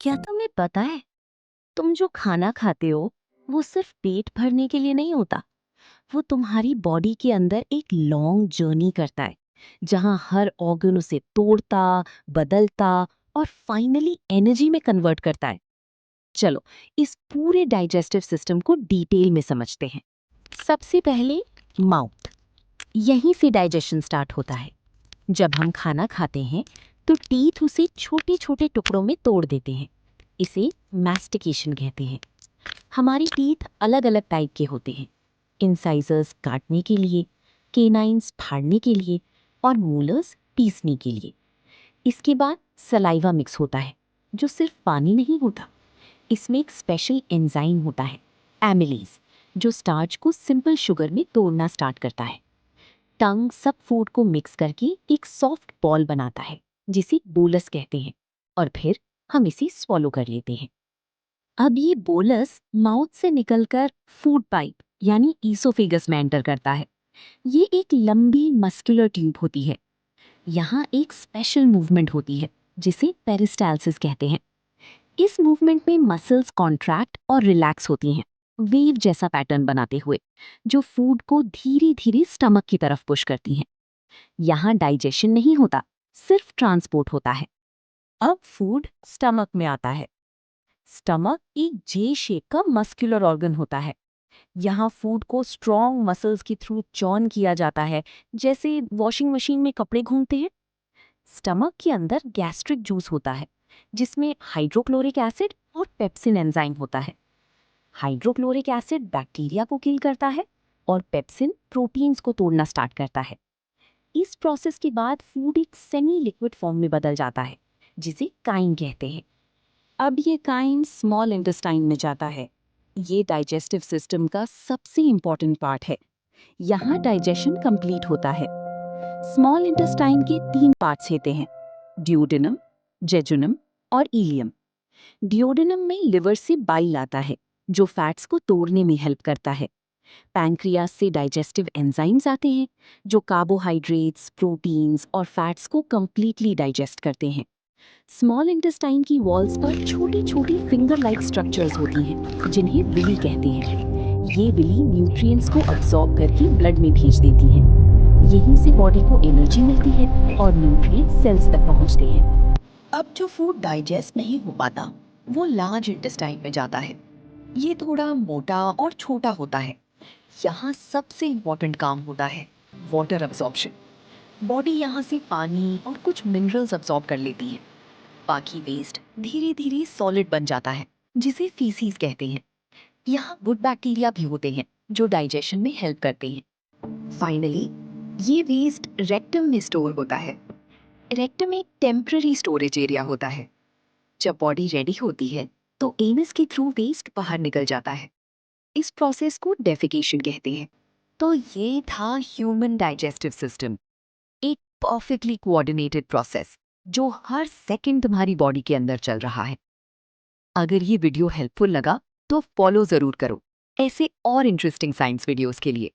क्या तुम्हें पता है, तुम जो खाना खाते हो वो सिर्फ पेट भरने के लिए नहीं होता। वो तुम्हारी बॉडी के अंदर एक लॉन्ग जर्नी करता है, जहां हर ऑर्गन उसे तोड़ता, बदलता और फाइनली एनर्जी में कन्वर्ट करता है। चलो, इस पूरे डाइजेस्टिव सिस्टम को डिटेल में समझते हैं। सबसे पहले माउथ। यहीं से डाइजेशन स्टार्ट होता है। जब हम खाना खाते हैं तो टीथ उसे छोटे छोटे टुकड़ों में तोड़ देते हैं। इसे मैस्टिकेशन कहते हैं। हमारी टीथ अलग अलग टाइप के होते हैं। इंसाइजर्स काटने के लिए, केनाइन्स फाड़ने के लिए और मोलर्स पीसने के लिए। इसके बाद सलाइवा मिक्स होता है, जो सिर्फ पानी नहीं होता। इसमें एक स्पेशल एंजाइम होता है, एमिलेज, जो स्टार्च को सिंपल शुगर में तोड़ना स्टार्ट करता है। टंग सब फूड को मिक्स करके एक सॉफ्ट बॉल बनाता है, जिसे बोलस कहते हैं, और फिर हम इसे स्वॉलो कर लेते हैं। अब ये बोलस माउथ से निकलकर फूड पाइप यानी ईसोफेगस में एंटर करता है। ये एक लंबी मस्कुलर ट्यूब होती है। यहाँ एक स्पेशल मूवमेंट होती है, जिसे पेरिस्टाल्सिस कहते हैं। इस मूवमेंट में मसल्स कॉन्ट्रैक्ट और रिलैक्स होती हैं, वेव जैसा पैटर्न बनाते हुए, जो फूड को धीरे धीरे स्टमक की तरफ पुश करती हैं। यहाँ डाइजेशन नहीं होता, सिर्फ ट्रांसपोर्ट होता है। अब फूड स्टमक में आता है। स्टमक एक जे शेप का मस्कुलर ऑर्गन होता है। यहाँ फूड को स्ट्रॉन्ग मसल्स के थ्रू चॉन किया जाता है, जैसे वॉशिंग मशीन में कपड़े घूमते हैं। स्टमक के अंदर गैस्ट्रिक जूस होता है, जिसमें हाइड्रोक्लोरिक एसिड और पेप्सिन एंजाइम होता है। हाइड्रोक्लोरिक एसिड बैक्टीरिया को किल करता है और पेप्सिन प्रोटीन्स को तोड़ना स्टार्ट करता है। इस प्रोसेस के बाद फूड एक सेमी लिक्विड फॉर्म में बदल जाता है, जिसे काइन कहते हैं। अब ये काइन स्मॉल इंटेस्टाइन में जाता है। ये डाइजेस्टिव सिस्टम का सबसे इंपॉर्टेंट पार्ट है। यहाँ डाइजेशन कंप्लीट होता है। स्मॉल इंटेस्टाइन के 3 पार्ट्स होते हैं, ड्यूडेनम, जेजुनम और इलियम। ड्यूडेनम में लिवर से बाइल आता है, जो फैट्स को तोड़ने में हेल्प करता है। पैंक्रियास से डाइजेस्टिव एंजाइम्स आते हैं, जो कार्बोहाइड्रेट्स, प्रोटीन्स और फैट्स को कंप्लीटली डाइजेस्ट करते हैं। स्मॉल इंटेस्टाइन की वॉल्स पर छोटी छोटी फिंगर लाइक स्ट्रक्चर्स होती हैं, जिन्हें विली कहते हैं। ये विली न्यूट्रिएंट्स को अब्सॉर्ब करके ब्लड में भेज देती हैं। यहीं से बॉडी को एनर्जी मिलती है और न्यूट्रिएंट्स सेल्स तक पहुंचते हैं। अब जो फूड डाइजेस्ट नहीं हो पाता, वो लार्ज इंटेस्टाइन में जाता है। ये थोड़ा मोटा और छोटा होता है। यहाँ सबसे इम्पोर्टेंट काम होता है वाटर अब्सॉर्प्शन। बॉडी यहाँ से पानी और कुछ मिनरल्स अब्सॉर्ब कर लेती है। बाकी वेस्ट धीरे धीरे सॉलिड बन जाता है, जिसे फीसीज कहते हैं। यहाँ गुड बैक्टीरिया भी होते हैं, जो डाइजेशन में हेल्प करते हैं। फाइनली ये वेस्ट रेक्टम में स्टोर होता है। रेक्टम एक टेम्पररी स्टोरेज एरिया होता है। जब बॉडी रेडी होती है तो एनस के थ्रू वेस्ट बाहर निकल जाता है। इस प्रोसेस को डेफिकेशन कहते हैं। तो ये था ह्यूमन डाइजेस्टिव सिस्टम, एक परफेक्टली कोऑर्डिनेटेड प्रोसेस जो हर सेकंड तुम्हारी बॉडी के अंदर चल रहा है। अगर ये वीडियो हेल्पफुल लगा तो फॉलो जरूर करो ऐसे और इंटरेस्टिंग साइंस वीडियोस के लिए।